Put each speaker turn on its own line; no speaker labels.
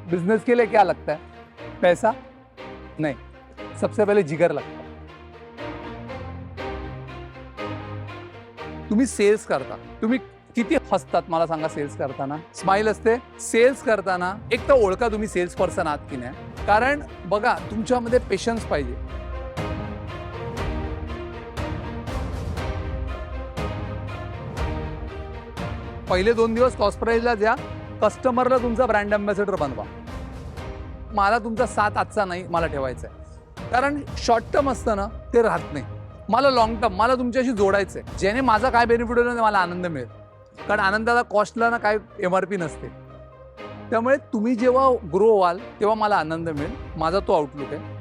Business के लिए क्या लगता है? पैसा नहीं, सबसे पहले जिगर लगता है. तुम्ही सेल्स करता, तुम्ही किती हसतात मला सांगा सेल्स करताना. स्माइल असते. सेल्स करताना एक तर ओळखा तुम्ही सेल्स पर्सन आहात की नाही. कारण बघा तुमच्यामध्ये पेशन्स पाहिजे. पहिले 2 दिवस कॉस्ट प्राइसला द्या, कस्टमरला तुमचा ब्रँड अँबॅसेडर बनवा. मला तुमचा साथ आजचा नाही, मला ठेवायचा आहे. कारण शॉर्ट टर्म असतं ना ते राहत नाही. मला लॉंग टर्म, मला तुमच्याशी जोडायचं आहे. ज्याने माझा काय बेनिफिट होईल मला आनंद मिळेल. कारण आनंदाला कॉस्टला ना काय MRP नसते. त्यामुळे तुम्ही जेव्हा ग्रो व्हाल तेव्हा मला आनंद मिळेल. माझा तो आउटलुक आहे.